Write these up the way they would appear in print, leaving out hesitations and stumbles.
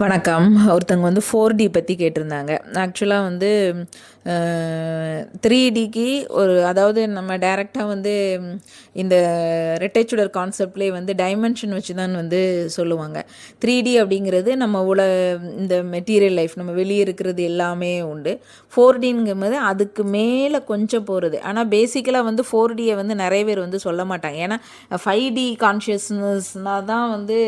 வணக்கம். ஒருத்தவங்க வந்து 4D பத்தி கேட்டிருந்தாங்க. ஆக்சுவலா வந்து 3Dக்கு அதாவது நம்ம டைரக்ட்டா வந்து இந்த இரட்டை சுடர் கான்செப்ட்லேயே வந்து டைமென்ஷன் வச்சு தான் வந்து சொல்லுவாங்க. 3D அப்படிங்கிறது நம்ம இந்த மெட்டீரியல் லைஃப் நம்ம வெளியே இருக்கிறது எல்லாமே உண்டு. 4Dங்கும்போது அதுக்கு மேலே கொஞ்சம் போகிறது. ஆனால் பேசிக்கலாக வந்து 4Dயை வந்து நிறைய பேர் வந்து சொல்ல மாட்டாங்க. ஏன்னா 5D கான்ஷியஸ்னஸ்னால் தான் வந்து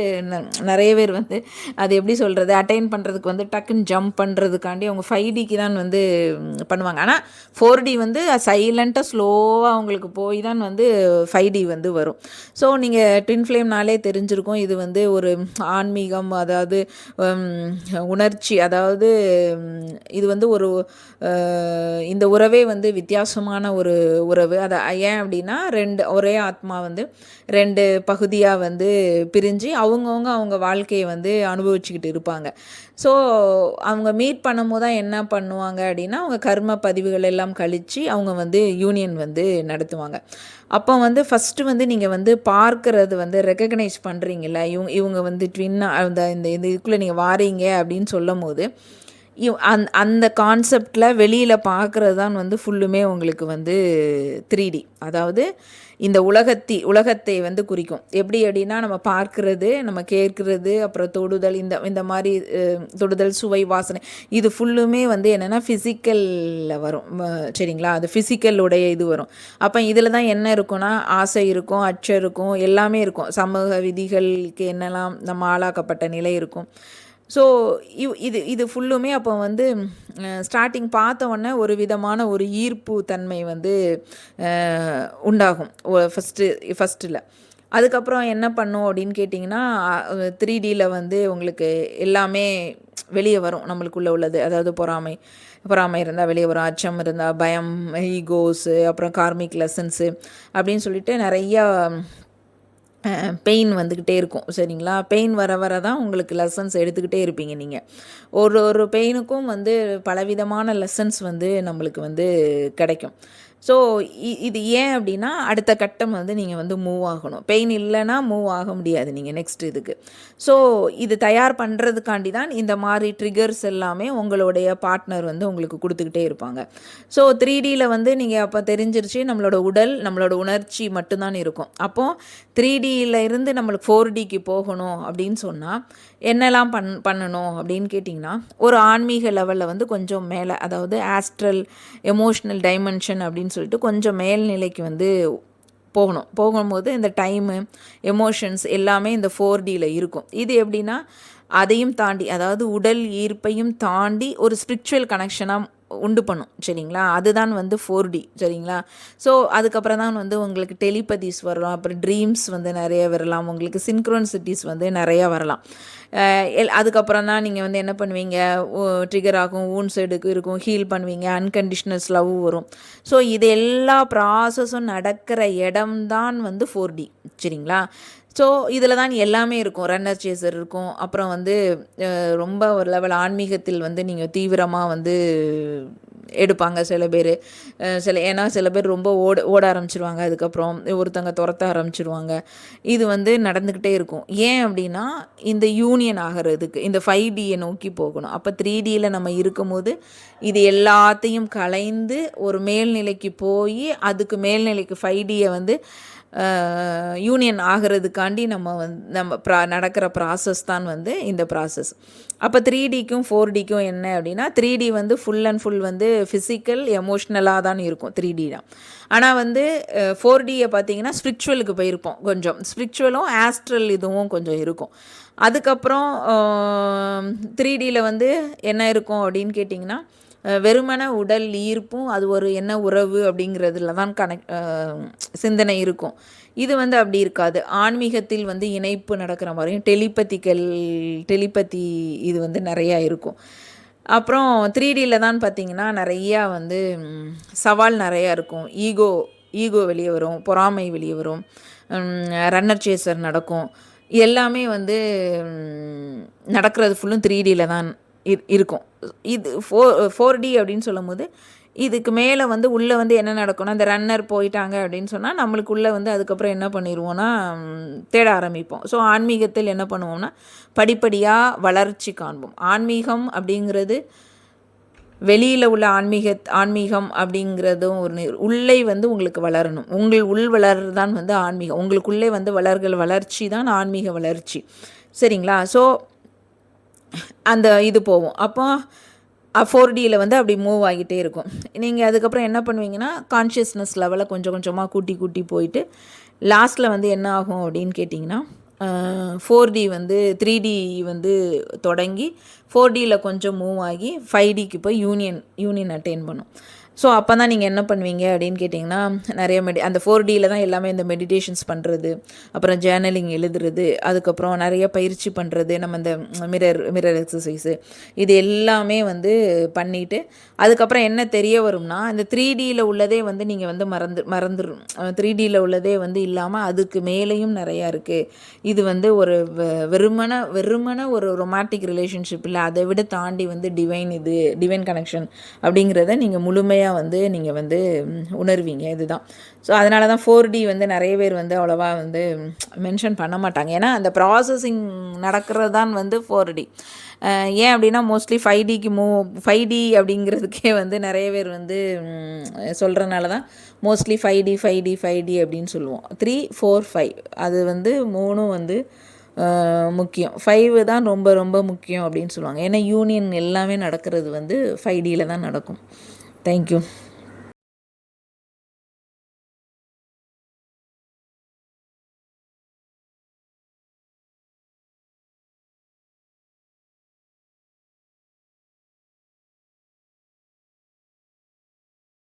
நிறைய பேர் வந்து அது எப்படி சொல்கிறது அட்டைன் பண்ணுறதுக்கு வந்து டக்குன்னு ஜம்ப் பண்ணுறதுக்காண்டி அவங்க 5Dக்கு தான் வந்து பண்ணுவாங்க. ஆனால் 4D வந்து சைலண்ட்டாக ஸ்லோவாக அவங்களுக்கு போய் தான் வந்து 5D வந்து வரும். ஸோ நீங்கள் ட்வின் ஃப்ளேம்னாலே தெரிஞ்சிருக்கும். இது வந்து ஒரு ஆன்மீகம், அதாவது உணர்ச்சி, அதாவது இது வந்து இந்த உறவே வந்து வித்தியாசமான ஒரு உறவு. அது ஏன் அப்படின்னா ஒரே ஆத்மா வந்து 2 பகுதியாக வந்து பிரிஞ்சு அவங்க வாழ்க்கையை வந்து அனுபவிச்சுக்கிட்டு இருப்பாங்க. ஸோ அவங்க மீட் பண்ணும்போது தான் என்ன பண்ணுவாங்க அப்படின்னா, அவங்க கர்ம பதிவுகள் எல்லாம் கழித்து அவங்க வந்து யூனியன் வந்து நடத்துவாங்க. அப்போ வந்து ஃபஸ்ட்டு வந்து நீங்கள் வந்து பார்க்கறது வந்து ரெக்கக்னைஸ் பண்ணுறீங்கள, இவங்க வந்து ட்வின்னாக இந்த இதுக்குள்ளே நீங்கள் வாரீங்க அப்படின்னு சொல்லும் போது அந்த கான்செப்டில் வெளியில் பார்க்குறது தான் வந்து ஃபுல்லுமே உங்களுக்கு வந்து 3D. அதாவது இந்த உலகத்தை வந்து குறிக்கும். எப்படி அப்படின்னா, நம்ம பார்க்குறது, நம்ம கேட்குறது, அப்புறம் தொடுதல், இந்த மாதிரி தொடுதல், சுவை, வாசனை, இது ஃபுல்லுமே வந்து என்னென்னா ஃபிசிக்கலில் வரும். சரிங்களா? அது ஃபிசிக்கலுடைய இது வரும். அப்போ இதில் தான் என்ன இருக்குன்னா, ஆசை இருக்கும், அச்சம் இருக்கும், எல்லாமே இருக்கும். சமூக விதிகளுக்கு என்னெல்லாம் நம்ம ஆளாக்கப்பட்ட நிலை இருக்கும். ஸோ இது ஃபுல்லுமே அப்போ வந்து ஸ்டார்டிங் பார்த்த உடனே ஒரு விதமான ஒரு ஈர்ப்பு தன்மை வந்து உண்டாகும் ஃபஸ்ட்டில். அதுக்கப்புறம் என்ன பண்ணும் அப்படின்னு கேட்டிங்கன்னா, 3Dயில் வந்து உங்களுக்கு எல்லாமே வெளியே வரும். நம்மளுக்குள்ளே உள்ளது, அதாவது பொறாமை இருந்தால் வெளியே வரும், அச்சம் இருந்தால், பயம், ஈகோஸு, அப்புறம் கார்மிக் லெசன்ஸு அப்படின்னு சொல்லிட்டு நிறையா பெயின் வந்துக்கிட்டே இருக்கும். சரிங்களா? பெயின் வர தான் உங்களுக்கு லெசன்ஸ் எடுத்துக்கிட்டே இருப்பீங்க நீங்கள். ஒரு பெயினுக்கும் வந்து பலவிதமான லெசன்ஸ் வந்து நம்மளுக்கு வந்து கிடைக்கும். ஸோ இது ஏன் அப்படின்னா, அடுத்த கட்டம் வந்து நீங்கள் வந்து மூவ் ஆகணும். பெயின் இல்லைன்னா மூவ் ஆக முடியாது நீங்கள் நெக்ஸ்ட் இதுக்கு. ஸோ இது தயார் பண்ணுறதுக்காண்டி தான் இந்த மாதிரி ட்ரிகர்ஸ் எல்லாமே உங்களுடைய பார்ட்னர் வந்து உங்களுக்கு கொடுத்துக்கிட்டே இருப்பாங்க. ஸோ 3Dயில் வந்து நீங்கள் அப்போ தெரிஞ்சிருச்சு, நம்மளோட உடல், நம்மளோட உணர்ச்சி மட்டும்தான் இருக்கும். அப்போது 3Dயில் இருந்து நம்மளுக்கு 4Dக்கு போகணும் அப்படின்னு சொன்னால் என்னெல்லாம் பண்ணணும் அப்படின்னு கேட்டிங்கன்னா, ஒரு ஆன்மீக லெவலில் வந்து கொஞ்சம் மேலே, அதாவது ஆஸ்ட்ரல் எமோஷ்னல் டைமென்ஷன் அப்படின்னு சொல்லிட்டு கொஞ்சம் மேல்நிலைக்கு வந்து போகும்போது இந்த டைமு, எமோஷன்ஸ் எல்லாமே இந்த 4Dயில் இருக்கும். இது எப்படின்னா, அதையும் தாண்டி, அதாவது உடல் ஈர்ப்பையும் தாண்டி ஒரு ஸ்பிரிச்சுவல் கனெக்ஷனாக உண்டு பண்ணும். சரிங்களா? அதுதான் வந்து 4D. சரிங்களா? ஸோ அதுக்கப்புறம் தான் வந்து உங்களுக்கு டெலிபதிஸ் வரலாம், அப்புறம் ட்ரீம்ஸ் வந்து நிறைய வரலாம், உங்களுக்கு சின்க்ரோன்சிட்டிஸ் வந்து நிறையா வரலாம். அதுக்கப்புறம் தான் நீங்கள் வந்து என்ன பண்ணுவீங்க, ட்ரிகர் ஆகும், ஊன்ஸ் இருக்கும், ஹீல் பண்ணுவீங்க, அன்கண்டிஷ்னல்ஸ் லவ் வரும். ஸோ இது எல்லா ப்ராசஸும் நடக்கிற இடம்தான் வந்து 4D. சரிங்களா? ஸோ இதில் தான் எல்லாமே இருக்கும். ரன்னர் சேசர் இருக்கும். அப்புறம் வந்து ரொம்ப ஒரு லெவல் ஆன்மீகத்தில் வந்து நீங்கள் தீவிரமாக வந்து எடுப்பாங்க சில பேர். ஏன்னா சில பேர் ரொம்ப ஓட ஆரம்பிச்சிருவாங்க. அதுக்கப்புறம் ஒருத்தங்க துரத்த ஆரம்பிச்சிருவாங்க. இது வந்து நடந்துக்கிட்டே இருக்கும். ஏன் அப்படின்னா, இந்த யூனியன் ஆகிறதுக்கு இந்த 5Dயை நோக்கி போகணும். அப்போ 3Dயில் நம்ம இருக்கும்போது இது எல்லாத்தையும் கலைந்து ஒரு மேல்நிலைக்கு போய் அதுக்கு மேல்நிலைக்கு 5Dயை வந்து யூனியன் ஆகிறதுக்காண்டி நம்ம நடக்கிற ப்ராசஸ் தான் வந்து இந்த ப்ராசஸ். அப்போ 3Dக்கும் 4Dக்கும் என்ன அப்படின்னா, 3D வந்து ஃபுல் அண்ட் ஃபுல் வந்து ஃபிசிக்கல், எமோஷ்னலாக தான் இருக்கும் 3D தான். ஆனால் வந்து 4Dயை பார்த்தீங்கன்னா ஸ்பிரிச்சுவலுக்கு போயிருப்போம். கொஞ்சம் ஸ்பிரிச்சுவலும் ஆஸ்ட்ரல் இதுவும் கொஞ்சம் இருக்கும். அதுக்கப்புறம் 3Dயில் வந்து என்ன இருக்கும் அப்படின்னு கேட்டிங்கன்னா, வெறுமன உடல் ஈர்ப்பும் அது ஒரு என்ன உறவு அப்படிங்கிறதுல தான் சிந்தனை இருக்கும். இது வந்து அப்படி இருக்காது. ஆன்மீகத்தில் வந்து இணைப்பு நடக்கிற மாதிரியும் டெலிபதி இது வந்து நிறையா இருக்கும். அப்புறம் 3Dயில் தான் பார்த்திங்கன்னா நிறையா வந்து சவால் நிறையா இருக்கும். ஈகோ வெளியே வரும், பொறாமை வெளியே வரும், ரன்னர் சேசர் நடக்கும். எல்லாமே வந்து நடக்கிறது ஃபுல்லும் 3Dயில் தான் இருக்கும். இது 4D அப்படின்னு சொல்லும் போது இதுக்கு மேலே வந்து உள்ளே வந்து என்ன நடக்கும்னா, இந்த ரன்னர் போயிட்டாங்க அப்படின்னு சொன்னால் நம்மளுக்குள்ளே வந்து அதுக்கப்புறம் என்ன பண்ணிடுவோன்னா தேட ஆரம்பிப்போம். ஸோ ஆன்மீகத்தில் என்ன பண்ணுவோம்னா படிப்படியாக வளர்ச்சி காண்போம். ஆன்மீகம் அப்படிங்கிறது வெளியில் உள்ள ஆன்மீகம் அப்படிங்கிறதும் ஒரு உள்ளே வந்து உங்களுக்கு வளரணும். உங்கள் உள் வளர்றது தான் வந்து ஆன்மீகம். உங்களுக்குள்ளே வந்து வளர்ச்சி தான் ஆன்மீக வளர்ச்சி. சரிங்களா? ஸோ அந்த இது போவோம். அப்போ 4Dயில் வந்து அப்படி மூவ் ஆகிட்டே இருக்கும். நீங்கள் அதுக்கப்புறம் என்ன பண்ணுவீங்கன்னா கான்ஷியஸ்னஸ் லெவலை கொஞ்சம் கொஞ்சமாக கூட்டி போயிட்டு லாஸ்ட்டில் வந்து என்ன ஆகும் அப்படின்னு கேட்டிங்கன்னா 4D வந்து 3D வந்து தொடங்கி 4Dயில் கொஞ்சம் மூவ் ஆகி 5Dக்கு போய் யூனியன் அட்டைன் பண்ணும். ஸோ அப்போ தான் நீங்கள் என்ன பண்ணுவீங்க அப்படின்னு கேட்டிங்கன்னா நிறைய அந்த 4Dயில் தான் எல்லாமே இந்த மெடிடேஷன்ஸ் பண்ணுறது, அப்புறம் ஜேர்னலிங் எழுதுறது, அதுக்கப்புறம் நிறைய பயிற்சி பண்ணுறது, நம்ம இந்த மிரர் எக்ஸசைஸு இது எல்லாமே வந்து பண்ணிவிட்டு அதுக்கப்புறம் என்ன தெரிய வரும்னா இந்த 3Dயில் உள்ளதே வந்து நீங்கள் வந்து மறந்துடும். 3Dயில் உள்ளதே வந்து இல்லாமல் அதுக்கு மேலேயும் நிறையா இருக்குது. இது வந்து ஒரு வெறுமன ஒரு ரொமான்டிக் ரிலேஷன்ஷிப் இல்லை, அதை விட தாண்டி வந்து டிவைன் கனெக்ஷன் அப்படிங்கிறத நீங்கள் முழுமையாக வந்து நீங்கள் வந்து உணர்வீங்க. இதுதான். ஸோ அதனால தான் 4D வந்து நிறைய பேர் வந்து அவ்வளோவா வந்து மென்ஷன் பண்ண மாட்டாங்க. ஏன்னா அந்த ப்ராசஸிங் நடக்கிறது தான் வந்து 4D. ஏன் அப்படின்னா மோஸ்ட்லி 5D அப்படிங்கிறதுக்கே வந்து நிறைய பேர் வந்து சொல்கிறனால தான் மோஸ்ட்லி 5D அப்படின்னு சொல்லுவோம். 3, 4, 5 அது வந்து 3ம் வந்து முக்கியம். 5 தான் ரொம்ப ரொம்ப முக்கியம் அப்படின்னு சொல்லுவாங்க. ஏன்னா யூனியன் எல்லாமே நடக்கிறது வந்து 5Dயில் தான் நடக்கும். தேங்க்யூ.